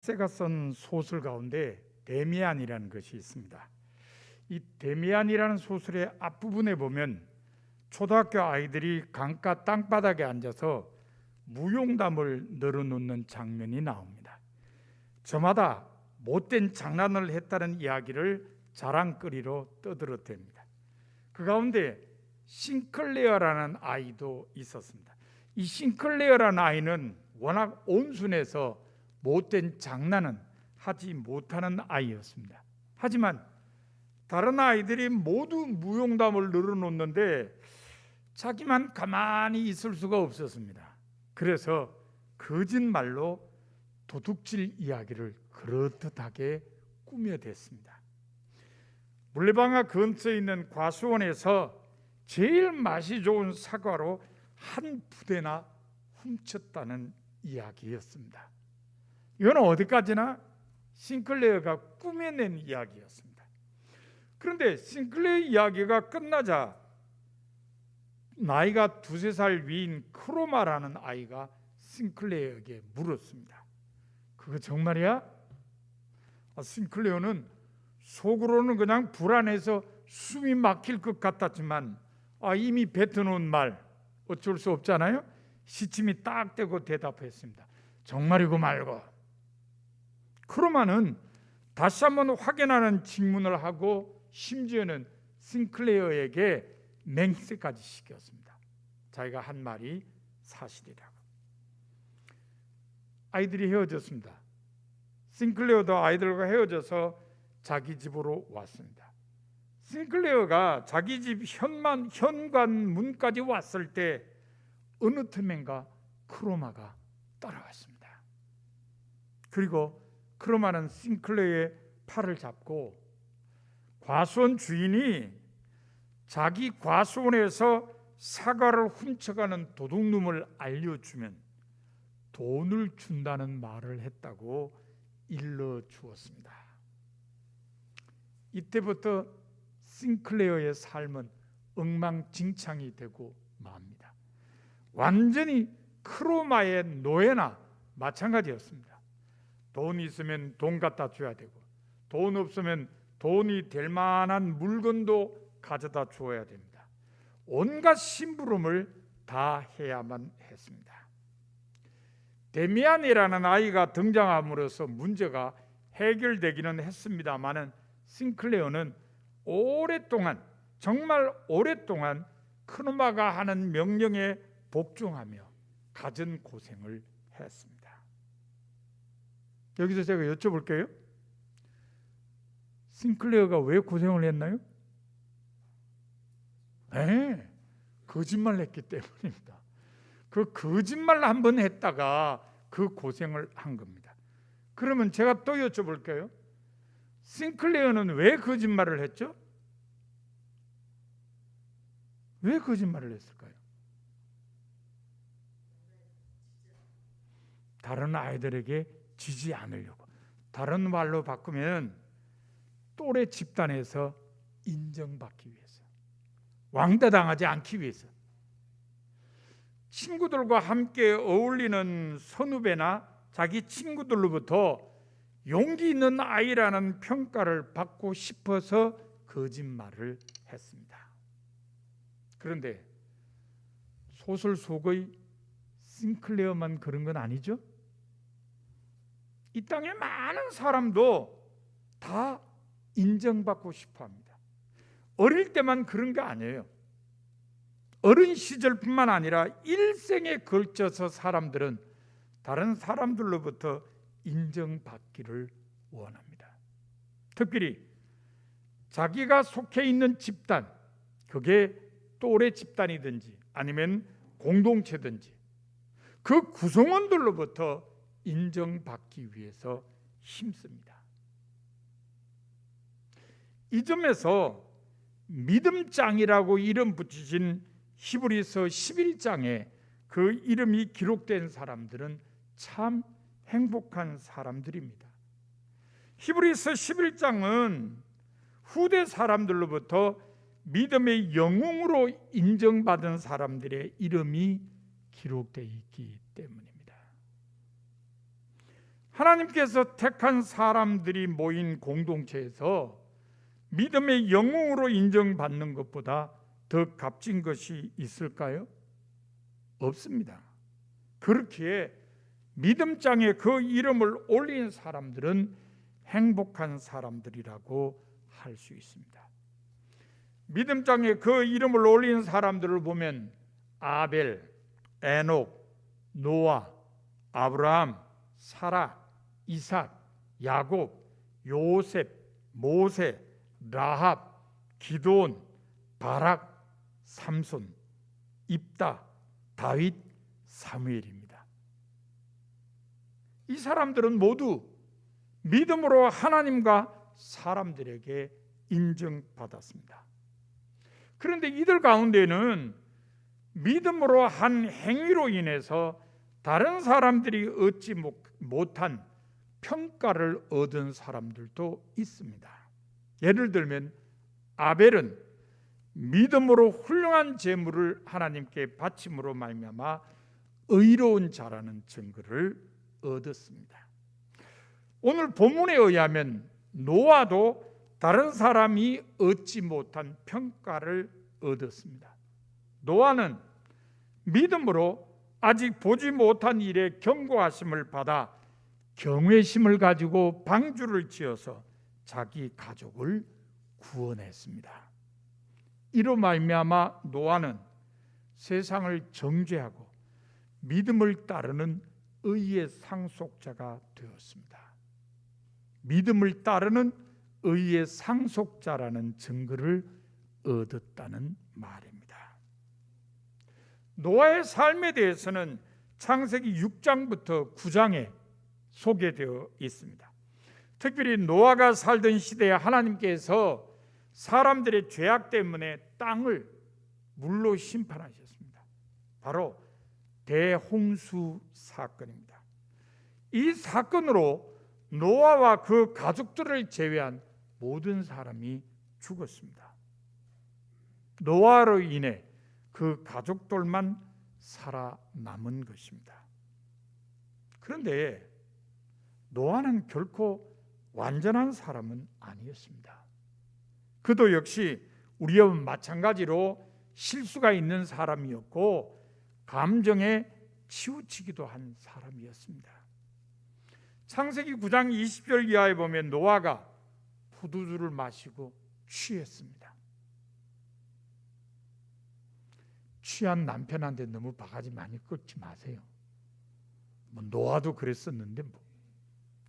세가 쓴 소설 가운데 데미안이라는 것이 있습니다. 이 데미안이라는 소설의 앞부분에 보면 초등학교 아이들이 강가 땅바닥에 앉아서 무용담을 늘어놓는 장면이 나옵니다. 저마다 못된 장난을 했다는 이야기를 자랑거리로 떠들어댑니다. 그 가운데 싱클레어라는 아이도 있었습니다. 이 싱클레어라는 아이는 워낙 온순해서 못된 장난은 하지 못하는 아이였습니다. 하지만 다른 아이들이 모두 무용담을 늘어놓는데 자기만 가만히 있을 수가 없었습니다. 그래서 거짓말로 도둑질 이야기를 그럴듯하게 꾸며댔습니다. 물레방아 근처에 있는 과수원에서 제일 맛이 좋은 사과로 한 부대나 훔쳤다는 이야기였습니다. 이건 어디까지나 싱클레어가 꾸며낸 이야기였습니다. 그런데 싱클레어 이야기가 끝나자 나이가 두세 살 위인 크로마라는 아이가 싱클레어에게 물었습니다. 그거 정말이야? 싱클레어는 속으로는 그냥 불안해서 숨이 막힐 것 같았지만 이미 뱉어놓은 말 어쩔 수 없잖아요. 시침이 딱 떼고 대답했습니다. 정말이고 말고. 크로마는 다시 한번 확인하는 질문을 하고 심지어는 싱클레어에게 맹세까지 시켰습니다. 자기가 한 말이 사실이라고. 아이들이 헤어졌습니다. 싱클레어도 아이들과 헤어져서 자기 집으로 왔습니다. 싱클레어가 자기 집 현관 문까지 왔을 때 어느 틈엔가 크로마가 따라왔습니다. 그리고 크로마는 싱클레어의 팔을 잡고 과수원 주인이 자기 과수원에서 사과를 훔쳐가는 도둑놈을 알려주면 돈을 준다는 말을 했다고 일러주었습니다. 이때부터 싱클레어의 삶은 엉망진창이 되고 맙니다. 완전히 크로마의 노예나 마찬가지였습니다. 돈 있으면 돈 갖다 줘야 되고 돈 없으면 돈이 될 만한 물건도 가져다 주어야 됩니다. 온갖 심부름을 다 해야만 했습니다. 데미안이라는 아이가 등장함으로써 문제가 해결되기는 했습니다마는 싱클레어는 오랫동안 정말 오랫동안 크로마가 하는 명령에 복종하며 갖은 고생을 했습니다. 여기서 제가 여쭤볼게요. 싱클레어가 왜 고생을 했나요? 네, 거짓말 했기 때문입니다. 그 거짓말 한번 했다가 그 고생을 한 겁니다. 그러면 제가 또 여쭤볼게요. 싱클레어는 왜 거짓말을 했죠? 왜 거짓말을 했을까요? 다른 아이들에게 지지 않으려고. 다른 말로 바꾸면 또래 집단에서 인정받기 위해서, 왕따당하지 않기 위해서, 친구들과 함께 어울리는 선후배나 자기 친구들로부터 용기 있는 아이라는 평가를 받고 싶어서 거짓말을 했습니다. 그런데 소설 속의 싱클레어만 그런 건 아니죠? 이 땅의 많은 사람도 다 인정받고 싶어 합니다. 어릴 때만 그런 게 아니에요. 어린 시절뿐만 아니라 일생에 걸쳐서 사람들은 다른 사람들로부터 인정받기를 원합니다. 특별히 자기가 속해 있는 집단, 그게 또래 집단이든지 아니면 공동체든지 그 구성원들로부터 인정받기 위해서 힘씁니다. 이 점에서 믿음장이라고 이름 붙이신 히브리서 11장에 그 이름이 기록된 사람들은 참 행복한 사람들입니다. 히브리서 11장은 후대 사람들로부터 믿음의 영웅으로 인정받은 사람들의 이름이 기록되어 있기 때문입니다. 하나님께서 택한 사람들이 모인 공동체에서 믿음의 영웅으로 인정받는 것보다 더 값진 것이 있을까요? 없습니다. 그렇기에 믿음장에 그 이름을 올린 사람들은 행복한 사람들이라고 할 수 있습니다. 믿음장에 그 이름을 올린 사람들을 보면 아벨, 에녹, 노아, 아브라함, 사라, 이삭, 야곱, 요셉, 모세, 라합, 기드온, 바락, 삼손, 입다, 다윗, 사무엘입니다. 이 사람들은 모두 믿음으로 하나님과 사람들에게 인정받았습니다. 그런데 이들 가운데는 믿음으로 한 행위로 인해서 다른 사람들이 얻지 못한 평가를 얻은 사람들도 있습니다. 예를 들면 아벨은 믿음으로 훌륭한 제물을 하나님께 바침으로 말미암아 의로운 자라는 증거를 얻었습니다. 오늘 본문에 의하면 노아도 다른 사람이 얻지 못한 평가를 얻었습니다. 노아는 믿음으로 아직 보지 못한 일에 경고하심을 받아 경외심을 가지고 방주를 지어서 자기 가족을 구원했습니다. 이로 말미암아 노아는 세상을 정죄하고 믿음을 따르는 의의 상속자가 되었습니다. 믿음을 따르는 의의 상속자라는 증거를 얻었다는 말입니다. 노아의 삶에 대해서는 창세기 6장부터 9장에 소개되어 있습니다. 특별히 노아가 살던 시대에 하나님께서 사람들의 죄악 때문에 땅을 물로 심판하셨습니다. 바로 대홍수 사건입니다. 이 사건으로 노아와 그 가족들을 제외한 모든 사람이 죽었습니다. 노아로 인해 그 가족들만 살아남은 것입니다. 그런데 노아는 결코 완전한 사람은 아니었습니다. 그도 역시 우리와 마찬가지로 실수가 있는 사람이었고 감정에 치우치기도 한 사람이었습니다. 창세기 9장 20절 이하에 보면 노아가 포도주를 마시고 취했습니다. 취한 남편한테 너무 바가지 많이 꺾지 마세요. 노아도 그랬었는데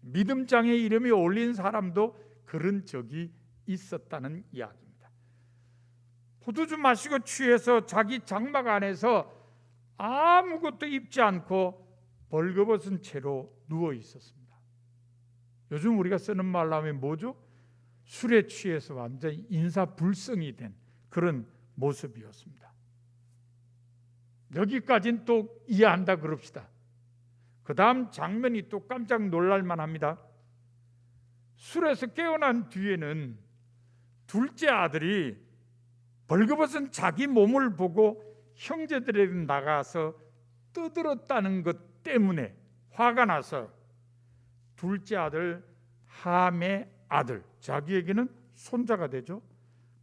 믿음장에 이름이 올린 사람도 그런 적이 있었다는 이야기입니다. 포도주 마시고 취해서 자기 장막 안에서 아무것도 입지 않고 벌거벗은 채로 누워 있었습니다. 요즘 우리가 쓰는 말로 하면 뭐죠? 술에 취해서 완전히 인사불성이 된 그런 모습이었습니다. 여기까지는 또 이해한다 그럽시다. 그 다음 장면이 또 깜짝 놀랄만 합니다. 술에서 깨어난 뒤에는 둘째 아들이 벌거벗은 자기 몸을 보고 형제들에게 나가서 떠들었다는 것 때문에 화가 나서 둘째 아들 함의 아들, 자기에게는 손자가 되죠,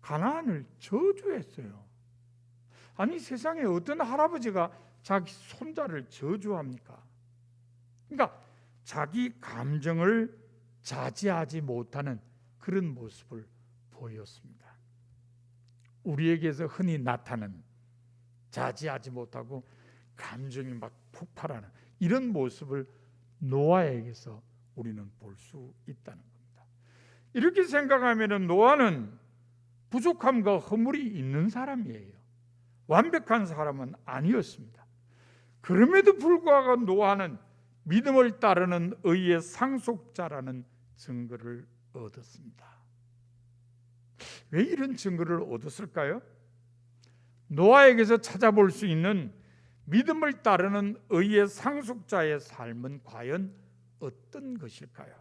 가나안을 저주했어요. 아니 세상에 어떤 할아버지가 자기 손자를 저주합니까? 그러니까 자기 감정을 자제하지 못하는 그런 모습을 보였습니다. 우리에게서 흔히 나타나는 자제하지 못하고 감정이 막 폭발하는 이런 모습을 노아에게서 우리는 볼 수 있다는 겁니다. 이렇게 생각하면 노아는 부족함과 허물이 있는 사람이에요. 완벽한 사람은 아니었습니다. 그럼에도 불구하고 노아는 믿음을 따르는 의의 상속자라는 증거를 얻었습니다. 왜 이런 증거를 얻었을까요? 노아에게서 찾아볼 수 있는 믿음을 따르는 의의 상속자의 삶은 과연 어떤 것일까요?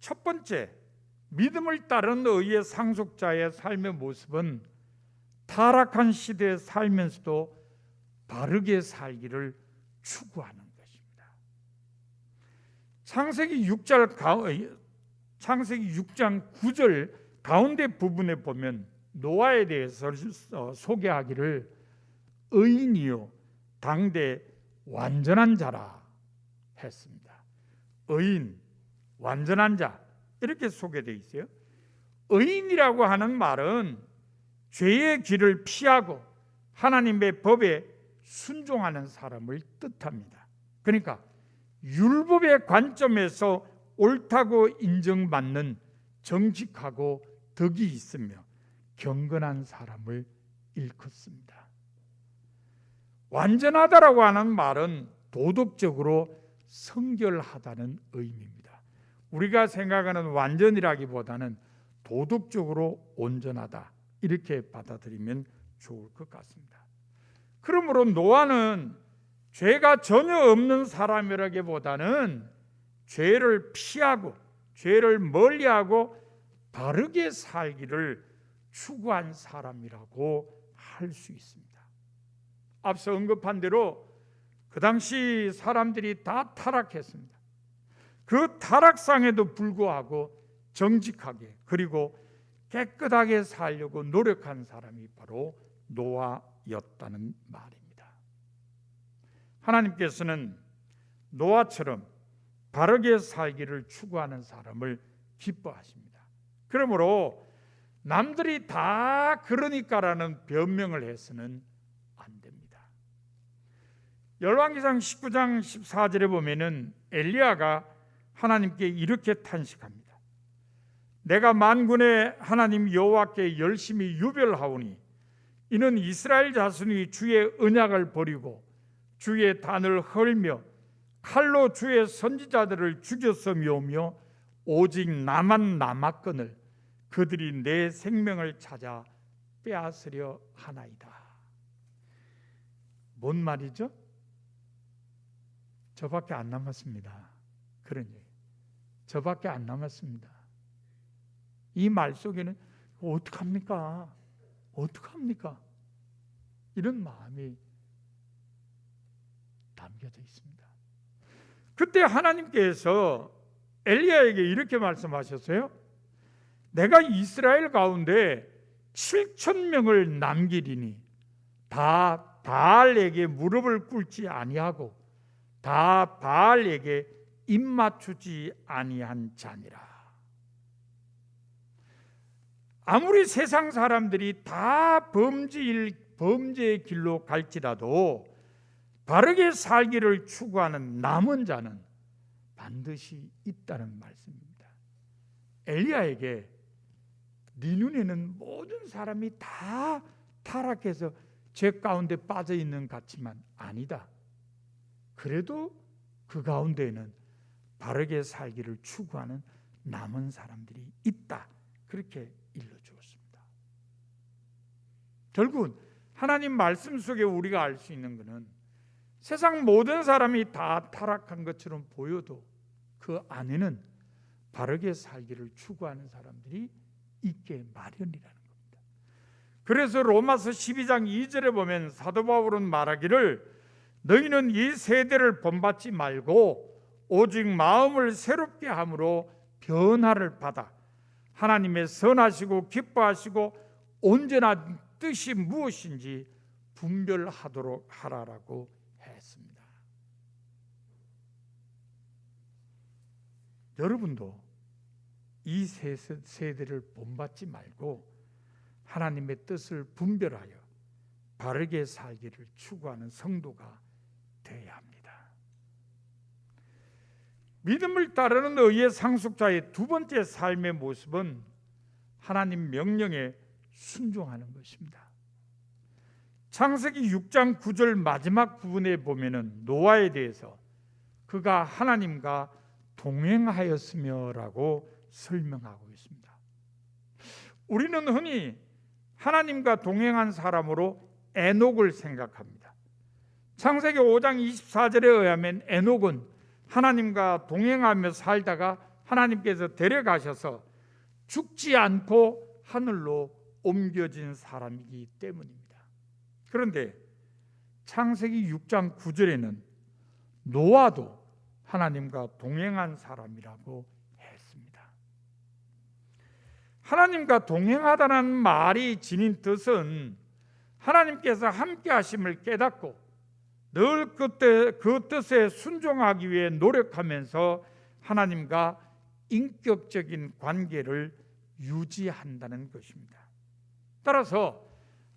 첫 번째, 믿음을 따르는 의의 상속자의 삶의 모습은 타락한 시대에 살면서도 바르게 살기를 추구하는 것입니다. 창세기 6장 9절 가운데 부분에 보면 노아에 대해서 소개하기를 의인이요 당대 완전한 자라 했습니다. 의인, 완전한 자 이렇게 소개되어 있어요. 의인이라고 하는 말은 죄의 길을 피하고 하나님의 법에 순종하는 사람을 뜻합니다. 그러니까 율법의 관점에서 옳다고 인정받는 정직하고 덕이 있으며 경건한 사람을 일컫습니다. 완전하다라고 하는 말은 도덕적으로 성결하다는 의미입니다. 우리가 생각하는 완전이라기보다는 도덕적으로 온전하다 이렇게 받아들이면 좋을 것 같습니다. 그러므로 노아는 죄가 전혀 없는 사람이라기보다는 죄를 피하고 죄를 멀리하고 바르게 살기를 추구한 사람이라고 할 수 있습니다. 앞서 언급한 대로 그 당시 사람들이 다 타락했습니다. 그 타락상에도 불구하고 정직하게 그리고 깨끗하게 살려고 노력한 사람이 바로 노아였다는 말입니다. 하나님께서는 노아처럼 바르게 살기를 추구하는 사람을 기뻐하십니다. 그러므로 남들이 다 그러니까라는 변명을 해서는 안 됩니다. 열왕기상 19장 14절에 보면은 엘리야가 하나님께 이렇게 탄식합니다. 내가 만군의 하나님 여호와께 열심히 유별하오니 이는 이스라엘 자손이 주의 언약을 버리고 주의 단을 헐며 칼로 주의 선지자들을 죽였음이오며 오직 나만 남았거늘 그들이 내 생명을 찾아 빼앗으려 하나이다. 뭔 말이죠? 저밖에 안 남았습니다. 그런 얘기. 저밖에 안 남았습니다. 이 말 속에는 어떡합니까? 어떡합니까? 이런 마음이 담겨져 있습니다. 그때 하나님께서 엘리야에게 이렇게 말씀하셨어요. 내가 이스라엘 가운데 7,000명을 남기리니 다 바알에게 무릎을 꿇지 아니하고 다 바알에게 입 맞추지 아니한 자니라. 아무리 세상 사람들이 다 범죄의 길로 갈지라도 바르게 살기를 추구하는 남은 자는 반드시 있다는 말씀입니다. 엘리야에게 네 눈에는 모든 사람이 다 타락해서 죄 가운데 빠져 있는 것 같지만 아니다. 그래도 그 가운데에는 바르게 살기를 추구하는 남은 사람들이 있다. 그렇게 일러주었습니다. 결국은 하나님 말씀 속에 우리가 알 수 있는 것은 세상 모든 사람이 다 타락한 것처럼 보여도 그 안에는 바르게 살기를 추구하는 사람들이 있게 마련이라는 겁니다. 그래서 로마서 12장 2절에 보면 사도 바울은 말하기를 너희는 이 세대를 본받지 말고 오직 마음을 새롭게 함으로 변화를 받아 하나님의 선하시고 기뻐하시고 온전한 뜻이 무엇인지 분별하도록 하라라고 했습니다. 여러분도 이 세대를 본받지 말고 하나님의 뜻을 분별하여 바르게 살기를 추구하는 성도가 되어야 합니다. 믿음을 따르는 의의 상속자의 두 번째 삶의 모습은 하나님 명령에 순종하는 것입니다. 창세기 6장 9절 마지막 부분에 보면은 노아에 대해서 그가 하나님과 동행하였으며라고 설명하고 있습니다. 우리는 흔히 하나님과 동행한 사람으로 에녹을 생각합니다. 창세기 5장 24절에 의하면 에녹은 하나님과 동행하며 살다가 하나님께서 데려가셔서 죽지 않고 하늘로 옮겨진 사람이기 때문입니다. 그런데 창세기 6장 9절에는 노아도 하나님과 동행한 사람이라고 했습니다. 하나님과 동행하다는 말이 지닌 뜻은 하나님께서 함께 하심을 깨닫고 늘 그 뜻에 순종하기 위해 노력하면서 하나님과 인격적인 관계를 유지한다는 것입니다. 따라서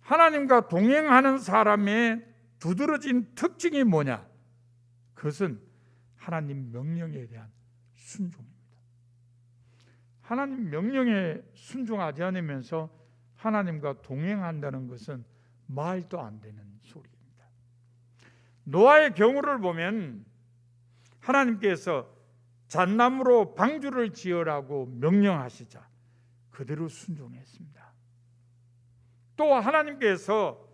하나님과 동행하는 사람의 두드러진 특징이 뭐냐? 그것은 하나님 명령에 대한 순종입니다. 하나님 명령에 순종하지 않으면서 하나님과 동행한다는 것은 말도 안 되는 소리입니다. 노아의 경우를 보면 하나님께서 잣나무로 방주를 지으라고 명령하시자 그대로 순종했습니다. 또 하나님께서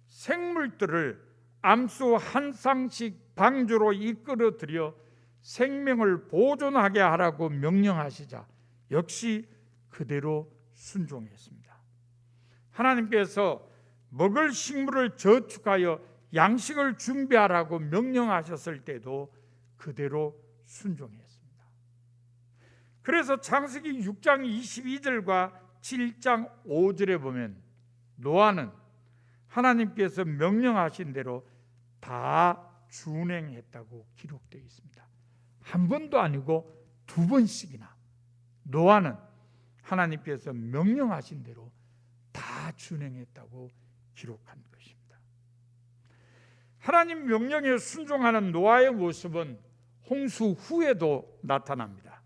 생물들을 암수 한 쌍씩 방주로 이끌어들여 생명을 보존하게 하라고 명령하시자 역시 그대로 순종했습니다. 하나님께서 먹을 식물을 저축하여 양식을 준비하라고 명령하셨을 때도 그대로 순종했습니다. 그래서 창세기 6장 22절과 7장 5절에 보면 노아는 하나님께서 명령하신 대로 다 준행했다고 기록되어 있습니다. 한 번도 아니고 두 번씩이나 노아는 하나님께서 명령하신 대로 다 준행했다고 기록한 것입니다. 하나님 명령에 순종하는 노아의 모습은 홍수 후에도 나타납니다.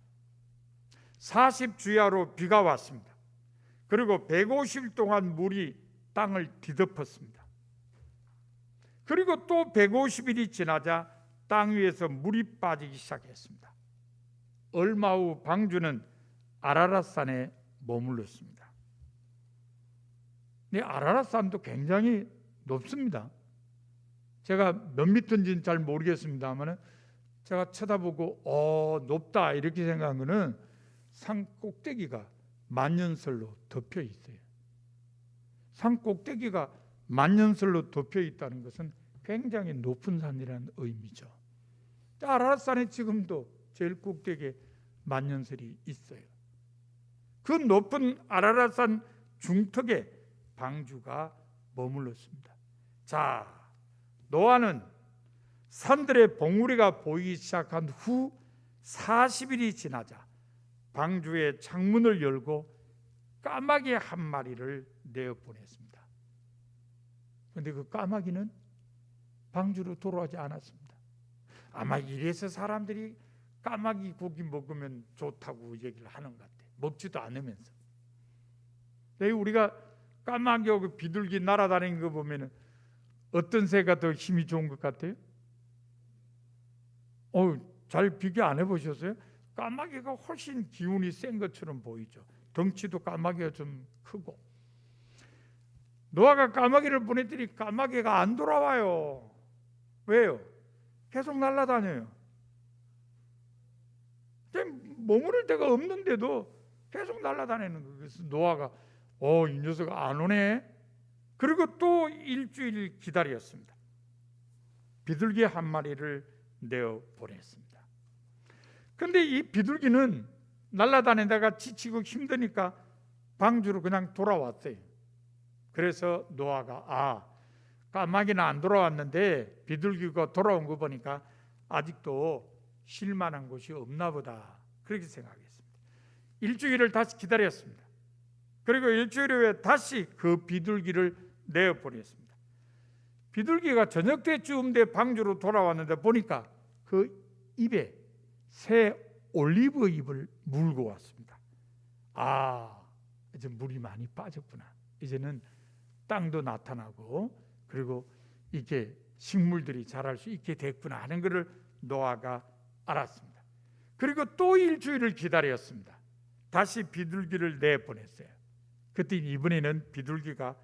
40주야로 비가 왔습니다. 그리고 150일 동안 물이 땅을 뒤덮었습니다. 그리고 또 150일이 지나자 땅 위에서 물이 빠지기 시작했습니다. 얼마 후 방주는 아라랏산에 머물렀습니다. 근데 아라랏산도 굉장히 높습니다. 제가 몇 미터인지는 잘 모르겠습니다만 제가 쳐다보고 높다 이렇게 생각한 것은 산 꼭대기가 만년설로 덮여 있어요. 산 꼭대기가 만년설로 덮여 있다는 것은 굉장히 높은 산이라는 의미죠. 아라랏산에 지금도 제일 꼭대기에 만년설이 있어요. 그 높은 아라랏산 중턱에 방주가 머물렀습니다. 자, 노아는 산들의 봉우리가 보이기 시작한 후 40일이 지나자 방주의 창문을 열고 까마귀 한 마리를 내어보냈습니다. 그런데 그 까마귀는 방주로 돌아오지 않았습니다. 아마 이래서 사람들이 까마귀 고기 먹으면 좋다고 얘기를 하는 것 같아요. 먹지도 않으면서. 우리가 까마귀하고 비둘기 날아다니는 거 보면 어떤 새가 더 힘이 좋은 것 같아요? 잘 비교 안 해보셨어요? 까마귀가 훨씬 기운이 센 것처럼 보이죠. 덩치도 까마귀가 좀 크고. 노아가 까마귀를 보냈더니 까마귀가 안 돌아와요. 왜요? 계속 날아다녀요. 머무를 데가 없는데도 계속 날아다니는 거예요. 그래서 노아가 이 녀석 안 오네. 그리고 또 일주일 기다렸습니다. 비둘기 한 마리를 내어 보냈습니다. 그런데 이 비둘기는 날아다니다가 지치고 힘드니까 방주로 그냥 돌아왔어요. 그래서 노아가 까마귀는 안 돌아왔는데 비둘기가 돌아온 거 보니까 아직도 쉴 만한 곳이 없나 보다, 그렇게 생각했습니다. 일주일을 다시 기다렸습니다. 그리고 일주일 후에 다시 그 비둘기를 내어보냈습니다. 비둘기가 저녁 때쯤 돼 방주로 돌아왔는데 보니까 그 입에 새 올리브 잎을 물고 왔습니다. 이제 물이 많이 빠졌구나. 이제는 땅도 나타나고 그리고 이게 식물들이 자랄 수 있게 됐구나 하는 것을 노아가 알았습니다. 그리고 또 일주일을 기다렸습니다. 다시 비둘기를 내보냈어요. 그때 이번에는 비둘기가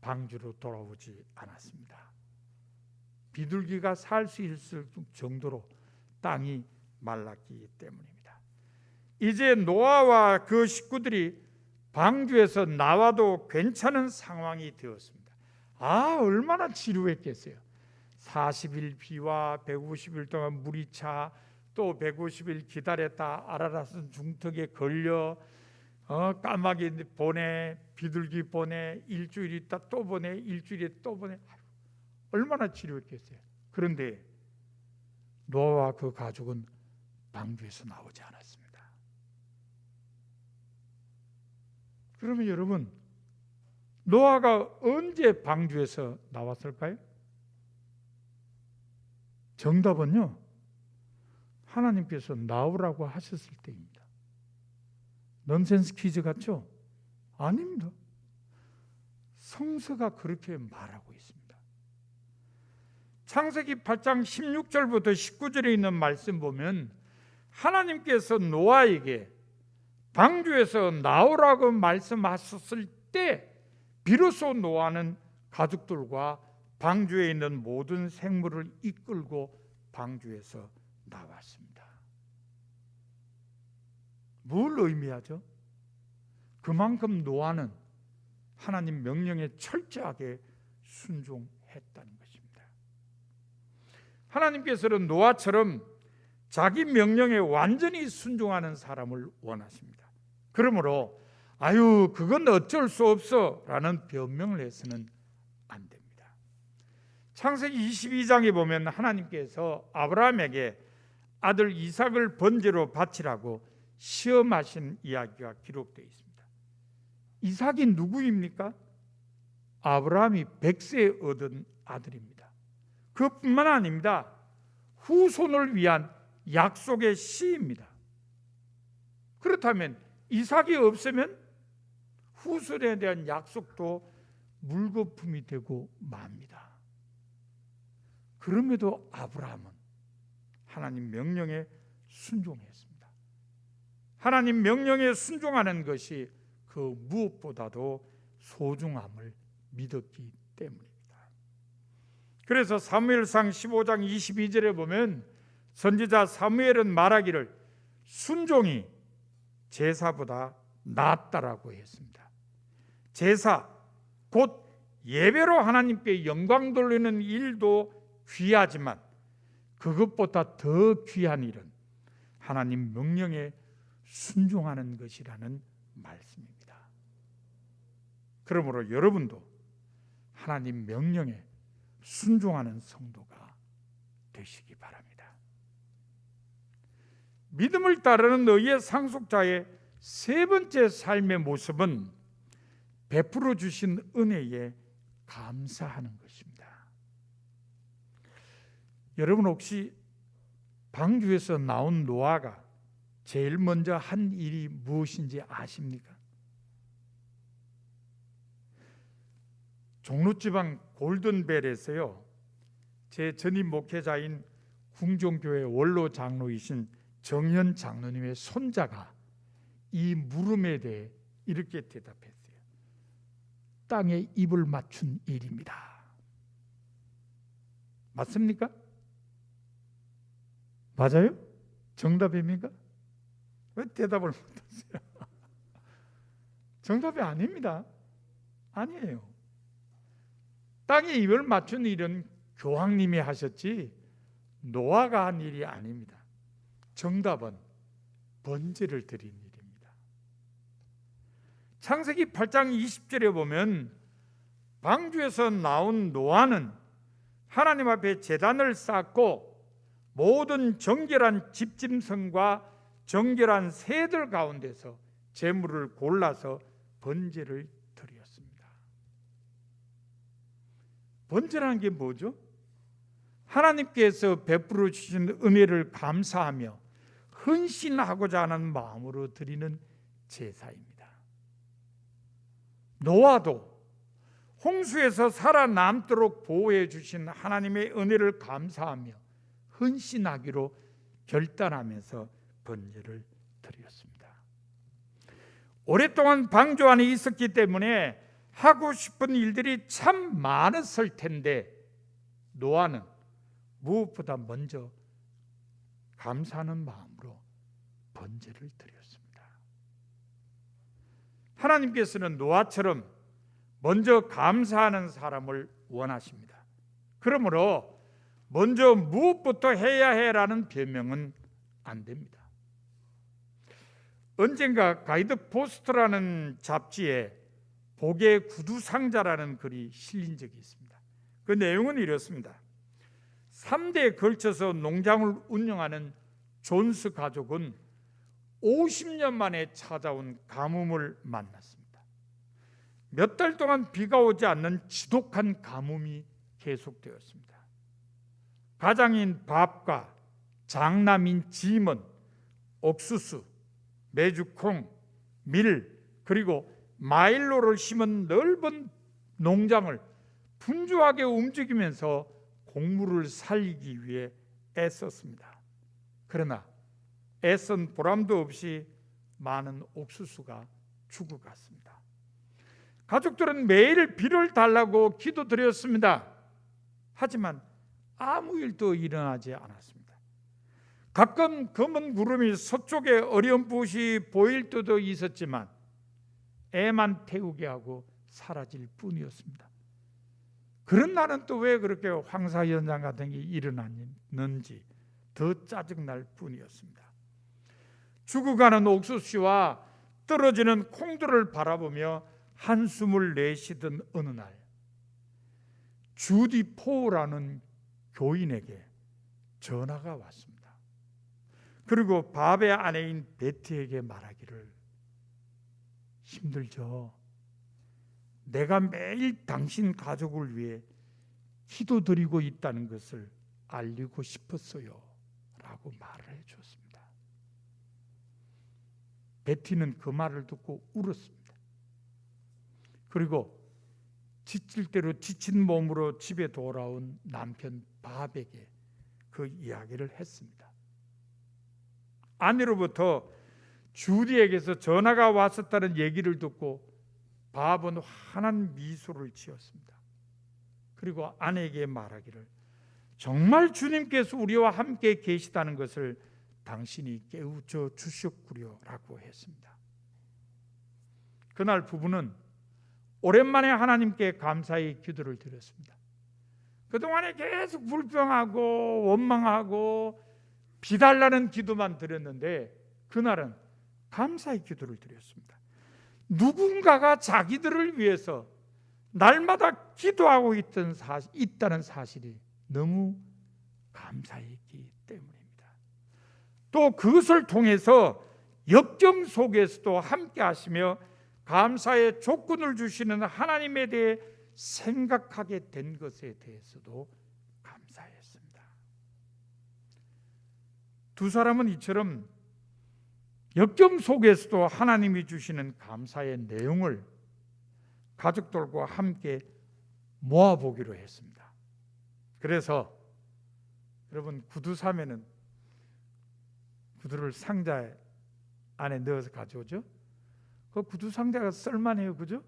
방주로 돌아오지 않았습니다. 비둘기가 살 수 있을 정도로 땅이 말랐기 때문입니다. 이제 노아와 그 식구들이 방주에서 나와도 괜찮은 상황이 되었습니다. 얼마나 지루했겠어요. 40일 비와 150일 동안 물이 차, 또 150일 기다렸다 아라랏은 중턱에 걸려 까마귀 보내, 비둘기 보내, 일주일 있다 또 보내, 일주일 있다 또 보내. 얼마나 치료했겠어요. 그런데 노아와 그 가족은 방주에서 나오지 않았습니다. 그러면 여러분, 노아가 언제 방주에서 나왔을까요? 정답은요, 하나님께서 나오라고 하셨을 때입니다. 넌센스 퀴즈 같죠? 아닙니다. 성서가 그렇게 말하고 있습니다. 창세기 8장 16절부터 19절에 있는 말씀 보면 하나님께서 노아에게 방주에서 나오라고 말씀하셨을 때 비로소 노아는 가족들과 방주에 있는 모든 생물을 이끌고 방주에서 나왔습니다. 뭘 의미하죠? 그만큼 노아는 하나님 명령에 철저하게 순종했다는 것입니다. 하나님께서는 노아처럼 자기 명령에 완전히 순종하는 사람을 원하십니다. 그러므로 그건 어쩔 수 없어 라는 변명을 해서는 안 됩니다. 창세기 22장에 보면 하나님께서 아브라함에게 아들 이삭을 번제로 바치라고 시험하신 이야기가 기록되어 있습니다. 이삭이 누구입니까? 아브라함이 100세에 얻은 아들입니다. 그뿐만 아닙니다. 후손을 위한 약속의 씨입니다. 그렇다면 이삭이 없으면 후손에 대한 약속도 물거품이 되고 맙니다. 그럼에도 아브라함은 하나님 명령에 순종했습니다. 하나님 명령에 순종하는 것이 그 무엇보다도 소중함을 믿었기 때문입니다. 그래서 사무엘상 15장 22절에 보면 선지자 사무엘은 말하기를 순종이 제사보다 낫다라고 했습니다. 제사, 곧 예배로 하나님께 영광 돌리는 일도 귀하지만 그것보다 더 귀한 일은 하나님 명령에 순종하는 것이라는 말씀입니다. 그러므로 여러분도 하나님 명령에 순종하는 성도가 되시기 바랍니다. 믿음을 따르는 의의 상속자의 세 번째 삶의 모습은 베풀어 주신 은혜에 감사하는 것입니다. 여러분 혹시 방주에서 나온 노아가 제일 먼저 한 일이 무엇인지 아십니까? 종로지방 골든벨에서요, 제 전임 목회자인 궁정교회 원로 장로이신 정현 장로님의 손자가 이 물음에 대해 이렇게 대답했어요. 땅에 입을 맞춘 일입니다. 맞습니까? 맞아요? 정답입니까? 왜 대답을 못하세요? 정답이 아닙니다. 아니에요. 땅에 입을 맞춘 일은 교황님이 하셨지 노아가 한 일이 아닙니다. 정답은 번제를 드린 일입니다. 창세기 8장 20절에 보면 방주에서 나온 노아는 하나님 앞에 제단을 쌓고 모든 정결한 집짐승과 정결한 새들 가운데서 제물을 골라서 번제를 드렸습니다. 번제라는 게 뭐죠? 하나님께서 베풀어 주신 은혜를 감사하며 헌신하고자 하는 마음으로 드리는 제사입니다. 노아도 홍수에서 살아남도록 보호해 주신 하나님의 은혜를 감사하며 헌신하기로 결단하면서 번제를 드렸습니다. 오랫동안 방주 안에 있었기 때문에 하고 싶은 일들이 참 많았을 텐데 노아는 무엇보다 먼저 감사하는 마음으로 번제를 드렸습니다. 하나님께서는 노아처럼 먼저 감사하는 사람을 원하십니다. 그러므로 먼저 무엇부터 해야 해라는 변명은 안 됩니다. 언젠가 가이드 포스트라는 잡지에 복의 구두 상자라는 글이 실린 적이 있습니다. 그 내용은 이렇습니다. 3대에 걸쳐서 농장을 운영하는 존스 가족은 50년 만에 찾아온 가뭄을 만났습니다. 몇 달 동안 비가 오지 않는 지독한 가뭄이 계속되었습니다. 가장인 밥과 장남인 짐은 옥수수, 메주콩, 밀, 그리고 마일로를 심은 넓은 농장을 분주하게 움직이면서 곡물을 살리기 위해 애썼습니다. 그러나 애쓴 보람도 없이 많은 옥수수가 죽어갔습니다. 가족들은 매일 비를 달라고 기도드렸습니다. 하지만 아무 일도 일어나지 않았습니다. 가끔 검은 구름이 서쪽에 어렴풋이 보일 때도 있었지만 애만 태우게 하고 사라질 뿐이었습니다. 그런 날은 또 왜 그렇게 황사현상 같은 게 일어났는지 더 짜증날 뿐이었습니다. 죽어가는 옥수수와 떨어지는 콩들을 바라보며 한숨을 내쉬던 어느 날 주디 포우라는 교인에게 전화가 왔습니다. 그리고 밥의 아내인 베티에게 말하기를, 힘들죠? 내가 매일 당신 가족을 위해 기도드리고 있다는 것을 알리고 싶었어요 라고 말을 해주었습니다. 베티는 그 말을 듣고 울었습니다. 그리고 지칠 대로 지친 몸으로 집에 돌아온 남편 밥에게 그 이야기를 했습니다. 아내로부터 주디에게서 전화가 왔었다는 얘기를 듣고 밥은 환한 미소를 지었습니다. 그리고 아내에게 말하기를, 정말 주님께서 우리와 함께 계시다는 것을 당신이 깨우쳐 주셨구려 라고 했습니다. 그날 부부는 오랜만에 하나님께 감사의 기도를 드렸습니다. 그동안에 계속 불평하고 원망하고 비달라는 기도만 드렸는데 그날은 감사의 기도를 드렸습니다. 누군가가 자기들을 위해서 날마다 기도하고 있다는 사실이 너무 감사했기 때문입니다. 또 그것을 통해서 역경 속에서도 함께 하시며 감사의 조건을 주시는 하나님에 대해 생각하게 된 것에 대해서도 감사했습니다. 두 사람은 이처럼 역경 속에서도 하나님이 주시는 감사의 내용을 가족들과 함께 모아보기로 했습니다. 그래서 여러분, 구두 사면은 구두를 상자 안에 넣어서 가져오죠. 그 구두 상자가 쓸만해요, 그죠?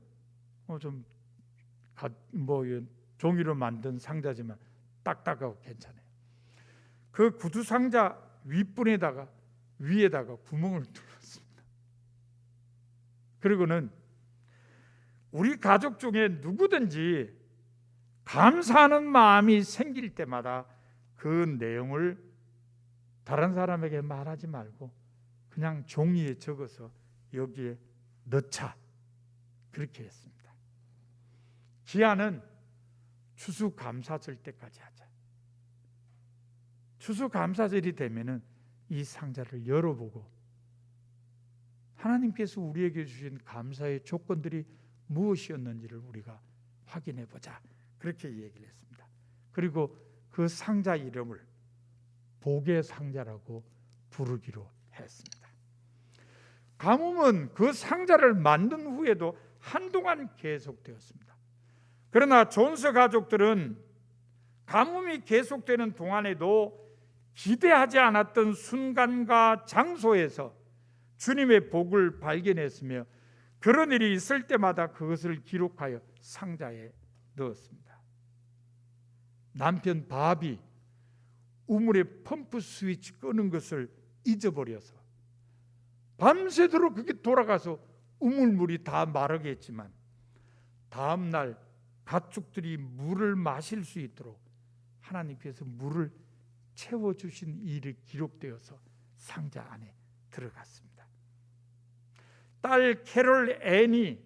종이로 만든 상자지만 딱딱하고 괜찮아요. 그 구두 상자 위에다가 구멍을 뚫었습니다. 그리고는 우리 가족 중에 누구든지 감사하는 마음이 생길 때마다 그 내용을 다른 사람에게 말하지 말고 그냥 종이에 적어서 여기에 넣자, 그렇게 했습니다. 기한은 추수감사절 때까지 하자. 추수감사절이 되면은 이 상자를 열어보고 하나님께서 우리에게 주신 감사의 조건들이 무엇이었는지를 우리가 확인해 보자, 그렇게 얘기를 했습니다. 그리고 그 상자 이름을 복의 상자라고 부르기로 했습니다. 가뭄은 그 상자를 만든 후에도 한동안 계속되었습니다. 그러나 존스 가족들은 가뭄이 계속되는 동안에도 기대하지 않았던 순간과 장소에서 주님의 복을 발견했으며 그런 일이 있을 때마다 그것을 기록하여 상자에 넣었습니다. 남편 밥이 우물의 펌프 스위치 끄는 것을 잊어버려서 밤새도록 그게 돌아가서 우물물이 다 마르게 했지만 다음 날 가축들이 물을 마실 수 있도록 하나님께서 물을 채워주신 일이 기록되어서 상자 안에 들어갔습니다. 딸 캐롤 앤이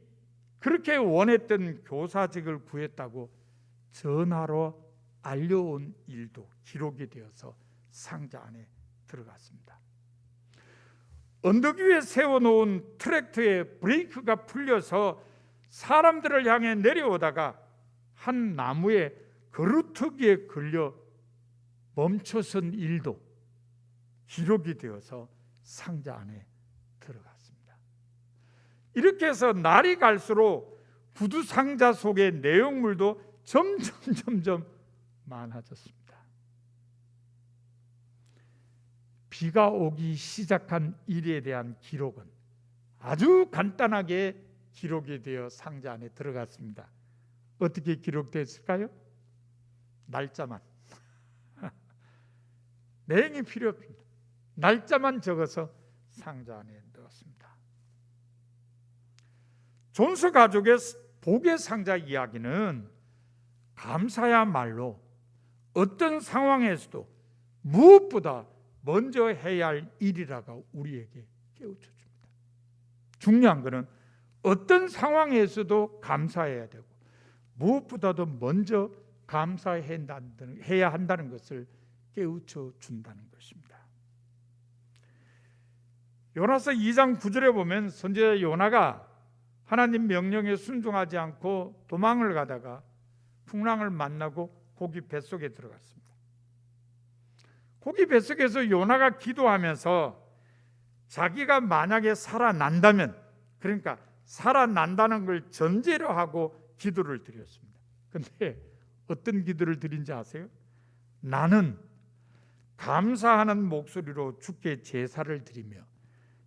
그렇게 원했던 교사직을 구했다고 전화로 알려온 일도 기록이 되어서 상자 안에 들어갔습니다. 언덕 위에 세워놓은 트랙터의 브레이크가 풀려서 사람들을 향해 내려오다가 한 나무에 그루터기에 걸려 멈춰선 일도 기록이 되어서 상자 안에 들어갔습니다. 이렇게 해서 날이 갈수록 구두 상자 속의 내용물도 점점 많아졌습니다. 비가 오기 시작한 일에 대한 기록은 아주 간단하게 기록이 되어 상자 안에 들어갔습니다. 어떻게 기록됐을까요? 날짜만. 내용이 필요 없습니다. 날짜만 적어서 상자 안에 넣었습니다. 존스 가족의 복의 상자 이야기는 감사야말로 어떤 상황에서도 무엇보다 먼저 해야 할 일이라고 우리에게 깨우쳐 줍니다. 중요한 것은 어떤 상황에서도 감사해야 되고 무엇보다도 먼저 감사해야 한다는 것을 깨우쳐 준다는 것입니다. 요나서 2장 9절에 보면 선지자 요나가 하나님 명령에 순종하지 않고 도망을 가다가 풍랑을 만나고 고기 뱃속에 들어갔습니다. 고기 뱃속에서 요나가 기도하면서 자기가 만약에 살아난다면, 그러니까 살아난다는 걸 전제로 하고 기도를 드렸습니다. 그런데 어떤 기도를 드린지 아세요? 나는 감사하는 목소리로 주께 제사를 드리며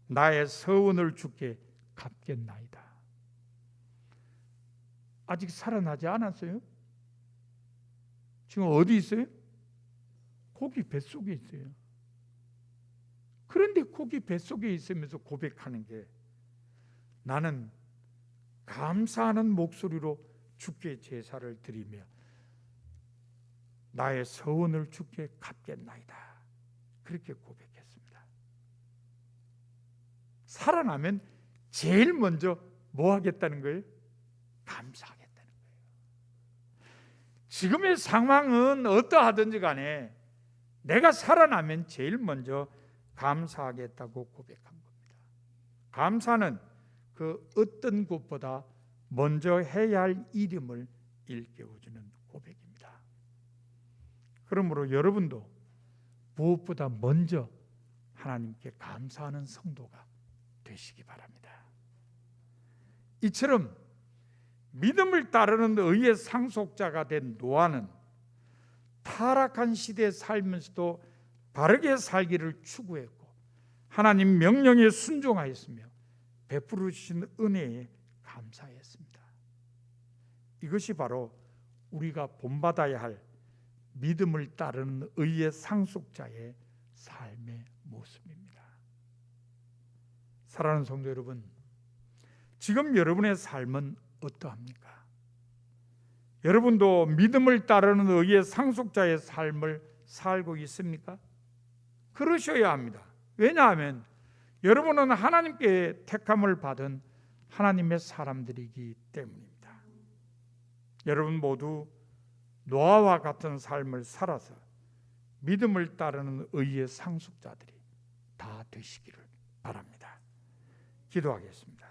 나의 서원을 주께 갚겠나이다. 아직 살아나지 않았어요? 지금 어디 있어요? 고기 뱃속에 있어요. 그런데 고기 뱃속에 있으면서 고백하는 게 나는 감사하는 목소리로 주께 제사를 드리며 나의 서원을 주께 갚겠나이다. 그렇게 고백했습니다. 살아나면 제일 먼저 뭐 하겠다는 거예요? 감사하겠다는 거예요. 지금의 상황은 어떠하든지 간에 내가 살아나면 제일 먼저 감사하겠다고 고백한 겁니다. 감사는 그 어떤 것보다 먼저 해야 할 일임을 일깨워주는 고백입니다. 그러므로 여러분도 무엇보다 먼저 하나님께 감사하는 성도가 되시기 바랍니다. 이처럼 믿음을 따르는 의의 상속자가 된 노아는 타락한 시대에 살면서도 바르게 살기를 추구했고 하나님 명령에 순종하였으며 베풀으신 은혜에 감사했습니다. 이것이 바로 우리가 본받아야 할 믿음을 따르는 의의 상속자의 삶의 모습입니다. 사랑하는 성도 여러분, 지금 여러분의 삶은 어떠합니까? 여러분도 믿음을 따르는 의의 상속자의 삶을 살고 있습니까? 그러셔야 합니다. 왜냐하면 여러분은 하나님께 택함을 받은 하나님의 사람들이기 때문입니다. 여러분 모두 노아와 같은 삶을 살아서 믿음을 따르는 의의 상속자들이 다 되시기를 바랍니다. 기도하겠습니다.